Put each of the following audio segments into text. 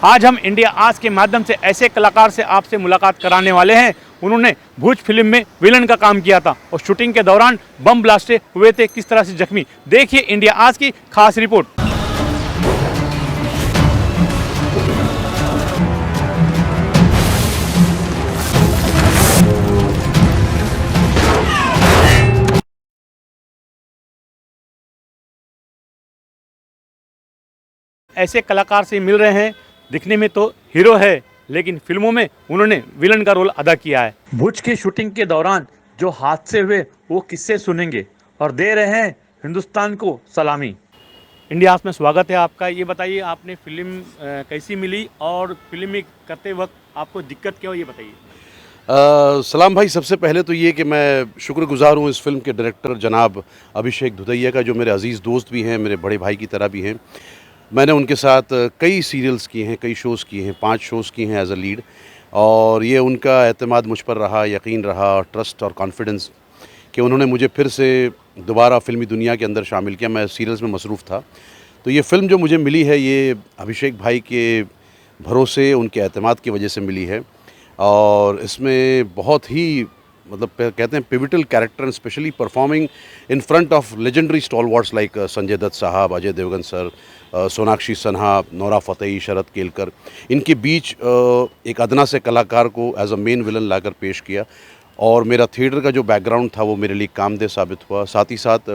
आज हम इंडिया आज के माध्यम से ऐसे कलाकार से आपसे मुलाकात कराने वाले हैं। उन्होंने भूज फिल्म में विलन का काम किया था और शूटिंग के दौरान बम ब्लास्ट से हुए थे किस तरह से जख्मी। देखिए इंडिया आज की खास रिपोर्ट। ऐसे कलाकार से मिल रहे हैं, दिखने में तो हीरो है लेकिन फिल्मों में उन्होंने विलन का रोल अदा किया है। भुज की शूटिंग के दौरान जो हादसे हुए वो किस्से सुनेंगे और दे रहे हैं हिंदुस्तान को सलामी। इंडिया में स्वागत है आपका। ये बताइए आपने फिल्म कैसी मिली और फिल्म में करते वक्त आपको दिक्कत क्या हो, ये बताइए। सलाम भाई, सबसे पहले तो ये कि मैं शुक्रगुज़ार हूँ इस फ़िल्म के डायरेक्टर जनाब अभिषेक दुधैया का, जो मेरे अज़ीज़ दोस्त भी हैं, मेरे बड़े भाई की तरह भी हैं। मैंने उनके साथ कई सीरियल्स किए हैं, कई शोज़ किए हैं, 5 शोज़ किए हैं एज़ अ लीड, और ये उनका एतमाद मुझ पर रहा, यकीन रहा, ट्रस्ट और कॉन्फिडेंस कि उन्होंने मुझे फिर से दोबारा फ़िल्मी दुनिया के अंदर शामिल किया। मैं सीरियल्स में मसरूफ़ था, तो ये फ़िल्म जो मुझे मिली है ये अभिषेक भाई के भरोसे, उनके एतमाद की वजह से मिली है। और इसमें बहुत ही मतलब कहते हैं pivotal character and specially performing in front of legendary stalwarts like Sanjay Dutt साहब, Ajay Devgan sir, Sonakshi Sinha, Nora Fatehi, Sharad Kelkar, इनके बीच एक अदना से कलाकार को एज अ मेन विलन लाकर पेश किया। और मेरा थिएटर का जो बैकग्राउंड था वो मेरे लिए कामदेह साबित हुआ। साथ ही साथ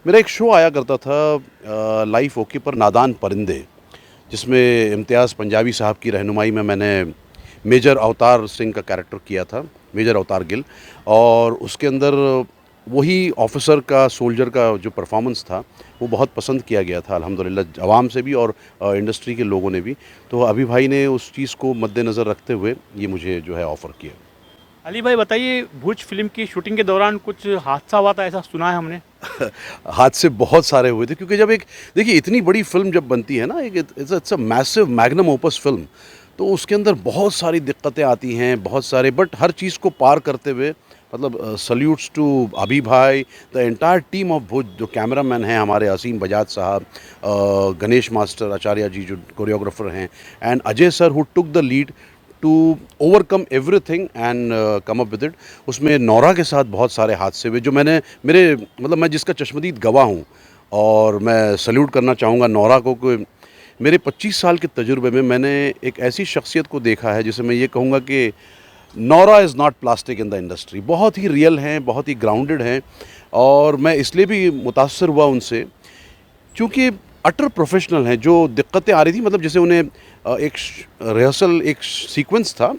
मेरा एक शो आया करता था लाइफ ओके पर, नादान परिंदे, जिसमें इम्तियाज़ पंजाबी साहब की रहनुमाई में मैंने मेजर अवतार सिंह का कैरेक्टर किया था, मेजर अवतार गिल। और उसके अंदर वही ऑफिसर का, सोल्जर का जो परफॉर्मेंस था वो बहुत पसंद किया गया था अल्हम्दुलिल्लाह, आवाम से भी और इंडस्ट्री के लोगों ने भी। तो अभी भाई ने उस चीज़ को मद्देनज़र रखते हुए ये मुझे जो है ऑफ़र किया। अली भाई बताइए, भुज फिल्म की शूटिंग के दौरान कुछ हादसा हुआ था, ऐसा सुना है हमने। हादसे बहुत सारे हुए थे, क्योंकि जब एक देखिए इतनी बड़ी फ़िल्म जब बनती है ना, एक it's a massive magnum opus film, तो उसके अंदर बहुत सारी दिक्कतें आती हैं, बहुत सारे, बट हर चीज़ को पार करते हुए मतलब सल्यूट्स टू अभी भाई, द एंटायर टीम ऑफ भुज, जो कैमरामैन हैं हमारे असीम बजाज साहब, गणेश मास्टर आचार्य जी जो कोरियोग्राफर हैं, and Ajay sir who took the lead to overcome everything and come up with it. उसमें नौरा के साथ बहुत सारे हादसे हुए जो मेरे मतलब मैं जिसका चश्मदीद गवाह हूँ, और मैं सल्यूट करना चाहूँगा नौरा को कि मेरे 25 साल के तजुर्बे में मैंने एक ऐसी शख्सियत को देखा है जिसे मैं ये कहूँगा कि Naura is not plastic in the industry. बहुत ही रियल हैं, बहुत ही ग्राउंडेड हैं, और मैं इसलिए भी मुतासर हुआ उनसे क्योंकि अटर प्रोफेशनल हैं। जो दिक्कतें आ रही थी, मतलब जैसे उन्हें एक रिहर्सल, एक सीक्वेंस था,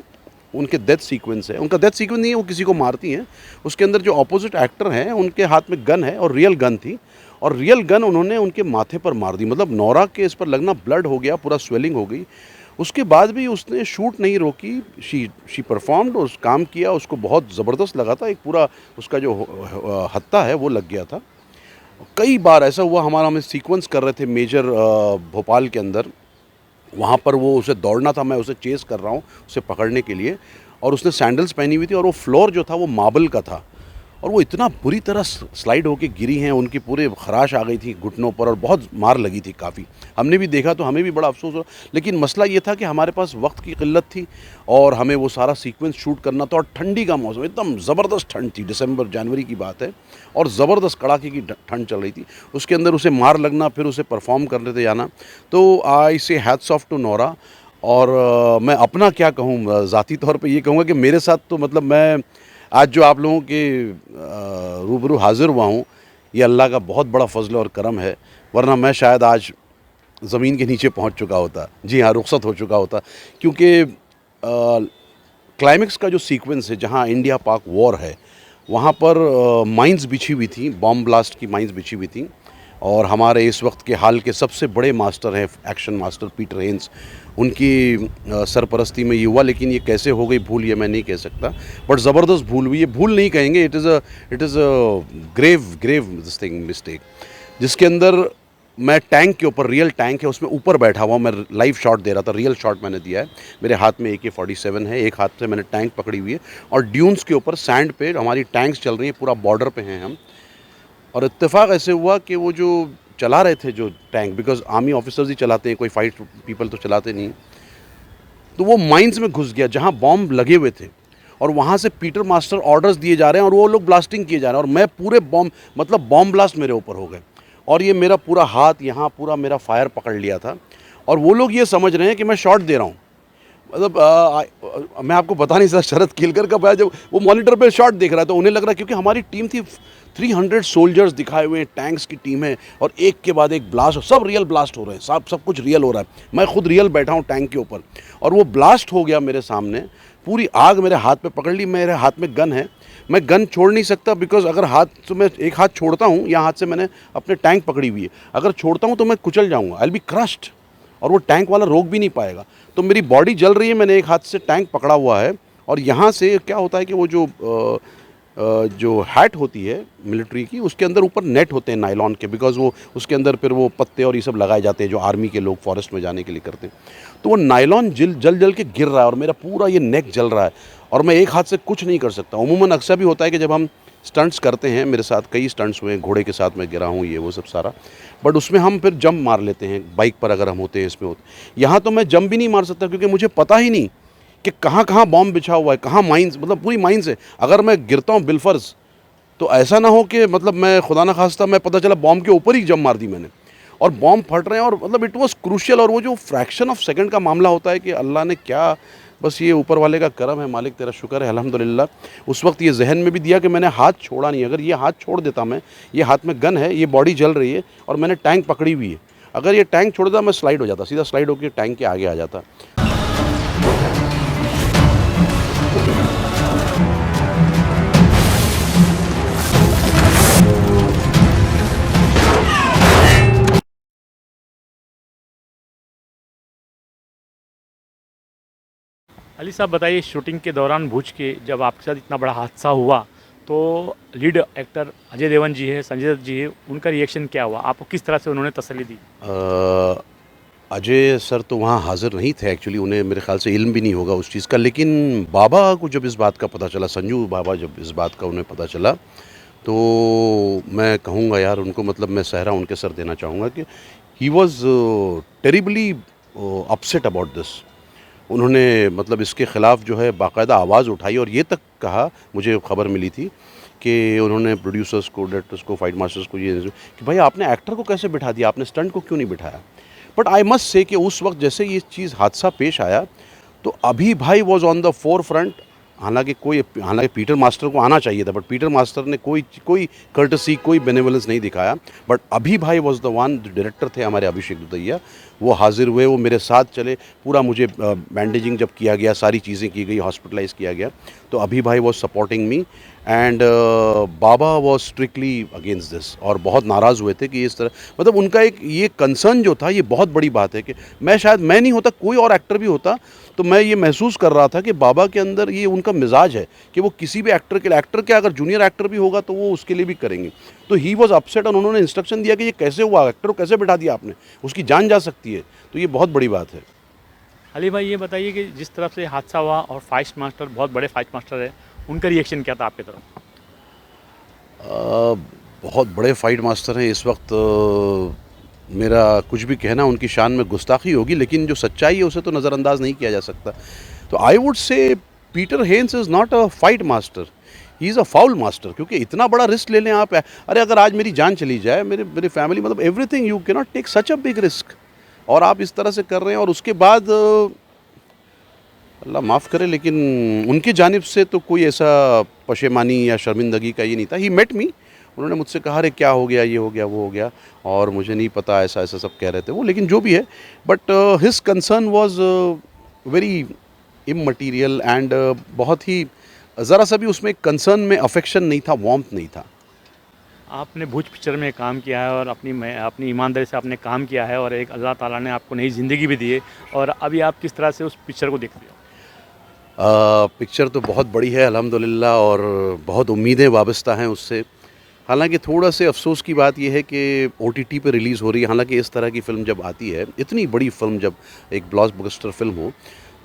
उनके डेथ सीक्वेंस है, उनका डेथ सीक्वेंस नहीं है, वो किसी को मारती हैं, उसके अंदर जो अपोजिट एक्टर हैं उनके हाथ में गन है, और रियल गन थी, और रियल गन उन्होंने उनके माथे पर मार दी। मतलब नौरा के इस पर लगना, ब्लड हो गया, पूरा स्वेलिंग हो गई। उसके बाद भी उसने शूट नहीं रोकी, शी परफॉर्म्ड, और काम किया, उसको बहुत ज़बरदस्त लगा था। एक पूरा उसका जो हत्ता है वो लग गया था। कई बार ऐसा हुआ, हम सीक्वेंस कर रहे थे मेजर भोपाल के अंदर, वहाँ पर वो उसे दौड़ना था, मैं उसे चेस कर रहा हूँ उसे पकड़ने के लिए, और उसने सैंडल्स पहनी हुई थी, और वो फ्लोर जो था वो मार्बल का था, और वो इतना बुरी तरह स्लाइड होके गिरी हैं, उनकी पूरे खराश आ गई थी घुटनों पर, और बहुत मार लगी थी काफ़ी। हमने भी देखा तो हमें भी बड़ा अफसोस हुआ, लेकिन मसला ये था कि हमारे पास वक्त की किल्लत थी और हमें वो सारा सीक्वेंस शूट करना था, और ठंडी का मौसम, एकदम ज़बरदस्त ठंड थी, दिसंबर जनवरी की बात है, और ज़बरदस्त कड़ाके की ठंड चल रही थी। उसके अंदर उसे मार लगना, फिर उसे परफॉर्म करने थे जाना, तो आई से हैट्स ऑफ टू नौरा। और मैं अपना क्या कहूँ, ज़ाती तौर पे ये कहूँगा कि मेरे साथ तो मतलब मैं आज जो आप लोगों के रूबरू हाज़िर हुआ हूँ, ये अल्लाह का बहुत बड़ा फ़ज़ल और करम है, वरना मैं शायद आज ज़मीन के नीचे पहुँच चुका होता। जी हाँ, रुख़सत हो चुका होता, क्योंकि क्लाइमेक्स का जो सीक्वेंस है, जहाँ इंडिया पाक वॉर है, वहाँ पर माइंस बिछी हुई थी, बॉम्ब ब्लास्ट की माइंस बिछी हुई थी, और हमारे इस वक्त के हाल के सबसे बड़े मास्टर हैं, एक्शन मास्टर पीटर हेन्स, उनकी सरपरस्ती में ये हुआ। लेकिन ये कैसे हो गई भूल, ये मैं नहीं कह सकता, बट ज़बरदस्त भूल हुई। ये भूल नहीं कहेंगे, it is a grave this thing mistake, जिसके अंदर मैं टैंक के ऊपर, रियल टैंक है उसमें ऊपर बैठा हुआ, मैं लाइव शॉट दे रहा था, रियल शॉट मैंने दिया है। मेरे हाथ में AK-47 है, एक हाथ से मैंने टैंक पकड़ी हुई है, और ड्यून्स के ऊपर सैंड पे हमारी टैंक्स चल रही हैं, पूरा बॉर्डर पे हैं हम। और इत्तेफाक ऐसे हुआ कि वो जो चला रहे थे जो टैंक, बिकॉज़ आर्मी ऑफिसर्स ही चलाते हैं, कोई फाइट पीपल तो चलाते नहीं, तो वो माइंस में घुस गया जहाँ बॉम्ब लगे हुए थे, और वहाँ से पीटर मास्टर ऑर्डर्स दिए जा रहे हैं और वो लोग ब्लास्टिंग किए जा रहे हैं, और मैं पूरे बॉम्ब मतलब बॉम्ब ब्लास्ट मेरे ऊपर हो गए, और ये मेरा पूरा हाथ यहाँ पूरा मेरा फायर पकड़ लिया था, और वो लोग ये समझ रहे हैं कि मैं शॉट दे रहा हूँ। मतलब मैं आपको बता नहीं सकता शरद केलकर का भाई जब वो मॉनिटर पे शॉट देख रहा है तो उन्हें लग रहा है, क्योंकि हमारी टीम थी 300 सोल्जर्स दिखाए हुए हैं, टैंक्स की टीम है, और एक के बाद एक ब्लास्ट, सब रियल ब्लास्ट हो रहे हैं, सब कुछ रियल हो रहा है। मैं खुद रियल बैठा हूँ टैंक के ऊपर, और वो ब्लास्ट हो गया मेरे सामने, पूरी आग मेरे हाथ पे पकड़ ली। मेरे हाथ में गन है, मैं गन छोड़ नहीं सकता, बिकॉज अगर हाथ तो मैं एक हाथ छोड़ता हूँ, या हाथ से मैंने अपने टैंक पकड़ी हुई है, अगर छोड़ता हूँ तो मैं कुचल जाऊँगा, आई विल बी क्रश्ड, और वो टैंक वाला रोक भी नहीं पाएगा। तो मेरी बॉडी जल रही है, मैंने एक हाथ से टैंक पकड़ा हुआ है, और यहाँ से क्या होता है कि वो जो हैट होती है मिलिट्री की, उसके अंदर ऊपर नेट होते हैं नायलॉन के, बिकॉज वो उसके अंदर फिर वो पत्ते और ये सब लगाए जाते हैं जो आर्मी के लोग फॉरेस्ट में जाने के लिए करते हैं। तो वो नायलॉन जल के गिर रहा है, और मेरा पूरा ये नेक जल रहा है, और मैं एक हाथ से कुछ नहीं कर सकता। उमूमन अक्सर भी होता है कि जब हम स्टंट्स करते हैं, मेरे साथ कई स्टंट्स हुए हैं, घोड़े के साथ मैं गिरा हूँ, ये वो सब सारा, बट उसमें हम फिर जंप मार लेते हैं, बाइक पर अगर हम होते हैं, इसमें होते। यहाँ तो मैं जंप भी नहीं मार सकता, क्योंकि मुझे पता ही नहीं कि कहाँ कहाँ बॉम्ब बिछा हुआ है, कहाँ माइंस, मतलब पूरी माइंस है। अगर मैं गिरता हूँ बिलफर्ज, तो ऐसा ना हो कि मतलब मैं खुदा ना खास्ता मैं पता चला बॉम्ब के ऊपर ही जंप मार दी मैंने, और बॉम्ब फट रहे हैं, और मतलब इट वाज क्रूशियल। और वो जो फ्रैक्शन ऑफ सेकंड का मामला होता है कि अल्लाह ने क्या, बस ये ऊपर वाले का करम है, मालिक तेरा शुक्र है अल्हम्दुलिल्लाह। उस वक्त ये जहन में भी दिया कि मैंने हाथ छोड़ा नहीं, अगर ये हाथ छोड़ देता मैं, ये हाथ में गन है, ये बॉडी जल रही है, और मैंने टैंक पकड़ी हुई है, अगर ये टैंक छोड़ देता मैं स्लाइड हो जाता, सीधा स्लाइड होकर टैंक के आगे आ जाता। अली साहब बताइए, शूटिंग के दौरान भुज के जब आपके साथ इतना बड़ा हादसा हुआ, तो लीड एक्टर अजय देवगन जी है, संजय दत्त जी है, उनका रिएक्शन क्या हुआ? आपको किस तरह से उन्होंने तसल्ली दी? अजय सर तो वहाँ हाज़िर नहीं थे एक्चुअली, उन्हें मेरे ख़्याल से इल्म भी नहीं होगा उस चीज़ का, लेकिन बाबा को जब इस बात का पता चला, संजू बाबा जब इस बात का उन्हें पता चला, तो मैं कहूँगा यार उनको, मतलब मैं सहरा उनके सर देना चाहूँगा कि he was terribly upset about this. उन्होंने मतलब इसके ख़िलाफ़ जो है बाकायदा आवाज़ उठाई, और ये तक कहा, मुझे खबर मिली थी कि उन्होंने प्रोड्यूसर्स को, डायरेक्टर्स को, फाइट मास्टर्स को ये कि भाई आपने एक्टर को कैसे बिठा दिया, आपने स्टंट को क्यों नहीं बिठाया। बट आई मस्ट से कि उस वक्त जैसे ये चीज़ हादसा पेश आया, तो अभी भाई was on the four front. हालांकि पीटर मास्टर को आना चाहिए था, बट पीटर मास्टर ने कोई कर्टसी, कोई बेनेवलेंस नहीं दिखाया। बट अभी भाई वॉज द वन, जो डायरेक्टर थे हमारे अभिषेक दुदैया, वो हाजिर हुए, वो मेरे साथ चले, पूरा मुझे बैंडेजिंग जब किया गया, सारी चीज़ें की गई, हॉस्पिटलाइज किया गया, तो अभी भाई was supporting me, and Baba was strictly against this, और बहुत नाराज़ हुए थे कि इस तरह, मतलब उनका एक ये कंसर्न जो था, ये बहुत बड़ी बात है कि मैं नहीं होता, कोई और एक्टर भी होता, तो मैं ये महसूस कर रहा था कि बाबा के अंदर ये उनका मिजाज है कि वो किसी भी एक्टर के लिए, एक्टर क्या अगर जूनियर एक्टर भी होगा तो वो उसके लिए भी करेंगे। तो ही वॉज अपसेट, और उन्होंने इंस्ट्रक्शन दिया कि ये कैसे हुआ, एक्टर को कैसे बिठा दिया आपने, उसकी जान जा सकती है। तो ये बहुत बड़ी बात है। अली भाई ये बताइए कि जिस तरफ से हादसा हुआ, और फाइट मास्टर बहुत बड़े फाइट मास्टर है, उनका रिएक्शन क्या था आपकी तरफ? बहुत बड़े फाइट मास्टर हैं इस वक्त। मेरा कुछ भी कहना उनकी शान में गुस्ताखी होगी, लेकिन जो सच्चाई है उसे तो नज़रअंदाज नहीं किया जा सकता। तो I would say Peter Haynes is not a fight master, he is a foul master. क्योंकि इतना बड़ा रिस्क ले लें आप, अरे अगर आज मेरी जान चली जाए, मेरी फैमिली, मतलब everything, you can not take such a big risk, और आप इस तरह से कर रहे हैं। और उसके बाद अल्लाह माफ़ करे, लेकिन उनकी जानिब से तो कोई ऐसा पशेमानी या शर्मिंदगी का ये नहीं था। ही मेट मी, उन्होंने मुझसे कहा अरे क्या हो गया, ये हो गया, वो हो गया, और मुझे नहीं पता, ऐसा ऐसा सब कह रहे थे वो, लेकिन जो भी है, but his concern was very immaterial, and बहुत ही, ज़रा सा भी उसमें कंसर्न में अफेक्शन नहीं था, वार्मथ नहीं था। आपने भुज पिक्चर में काम किया है, और अपनी ईमानदारी से आपने काम किया है, और एक अल्लाह ताला ने आपको नई ज़िंदगी भी दी है, और अभी आप किस तरह से उस पिक्चर को देखते हो? पिक्चर तो बहुत बड़ी है अल्हम्दुलिल्लाह, और बहुत उम्मीदें वाबस्ता हैं उससे। हालांकि थोड़ा से अफसोस की बात यह है कि OTT पे रिलीज़ हो रही है। हालांकि इस तरह की फ़िल्म जब आती है, इतनी बड़ी फ़िल्म, जब एक ब्लॉकबस्टर फ़िल्म हो,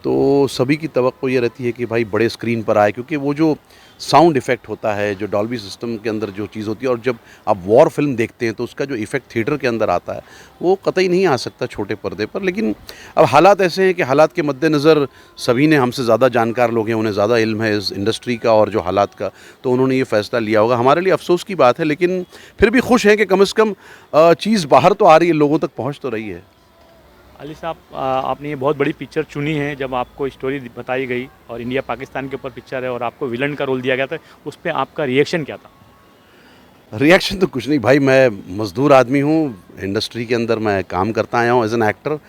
तो सभी की तवक्को ये रहती है कि भाई बड़े स्क्रीन पर आए, क्योंकि वो जो साउंड इफ़ेक्ट होता है, जो डॉल्बी सिस्टम के अंदर जो चीज़ होती है, और जब आप वॉर फिल्म देखते हैं तो उसका जो इफ़ेक्ट थिएटर के अंदर आता है वो कतई नहीं आ सकता छोटे पर्दे पर। लेकिन अब हालात ऐसे हैं कि हालात के मद्देनज़र सभी ने, हमसे ज़्यादा जानकार लोग हैं, उन्हें ज़्यादा इल्म है इस इंडस्ट्री का और जो हालात का, तो उन्होंने ये फ़ैसला लिया होगा। हमारे लिए अफ़सोस की बात है, लेकिन फिर भी खुश हैं कि कम से कम चीज़ बाहर तो आ रही है, लोगों तक पहुँच तो रही है। अली साहब, आपने ये बहुत बड़ी पिक्चर चुनी है। जब आपको स्टोरी बताई गई और इंडिया पाकिस्तान के ऊपर पिक्चर है और आपको विलन का रोल दिया गया था, उस पे आपका रिएक्शन क्या था? रिएक्शन तो कुछ नहीं भाई, मैं मज़दूर आदमी हूँ, इंडस्ट्री के अंदर मैं काम करता आया हूँ एज़ एन एक्टर,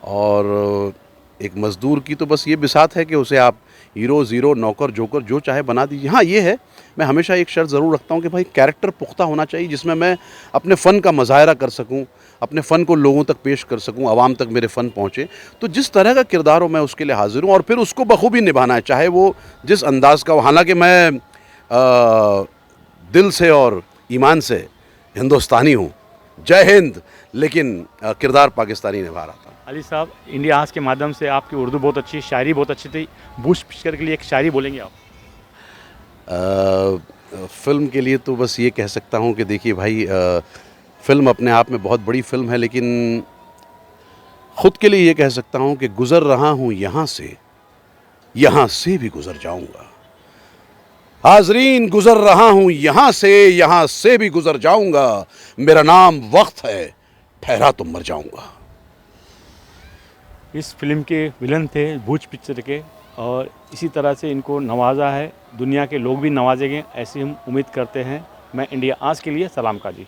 और एक मज़दूर की तो बस ये बिसात है कि उसे आप हीरो, ज़ीरो, नौकर, जोकर जो चाहे बना दीजिए। हाँ, ये है, मैं हमेशा एक शर्त ज़रूर रखता हूँ कि भाई कैरेक्टर पुख्ता होना चाहिए, जिसमें मैं अपने फ़न का मुज़ाहरा कर सकूँ, अपने फ़न को लोगों तक पेश कर सकूँ, आवाम तक मेरे फ़न पहुँचे। तो जिस तरह का किरदार हो मैं उसके लिए हाज़िर हूँ, और फिर उसको बखूबी निभाना है, चाहे वो जिस अंदाज़ का हो। हालाँकि मैं दिल से और ईमान से हिंदुस्तानी हूँ, जय हिंद, लेकिन किरदार पाकिस्तानी निभा रहा था। अली साहब, इंडिया आज के माध्यम से आपकी उर्दू बहुत अच्छी, शायरी बहुत अच्छी थी। बूश पिक्चर के लिए एक शायरी बोलेंगे आप? फ़िल्म के लिए तो बस ये कह सकता हूँ कि देखिए भाई, फ़िल्म अपने आप में बहुत बड़ी फ़िल्म है, लेकिन ख़ुद के लिए ये कह सकता हूँ कि गुज़र रहा हूँ यहाँ से भी गुज़र जाऊँगा। हाज़रीन, गुज़र रहा हूँ यहाँ से भी गुज़र जाऊँगा। मेरा नाम वक्त है, ठहरा तो मर जाऊँगा। इस फिल्म के विलन थे भूज पिक्चर के, और इसी तरह से इनको नवाजा है, दुनिया के लोग भी नवाजेंगे, ऐसी हम उम्मीद करते हैं। मैं इंडिया आज के लिए सलाम काजी।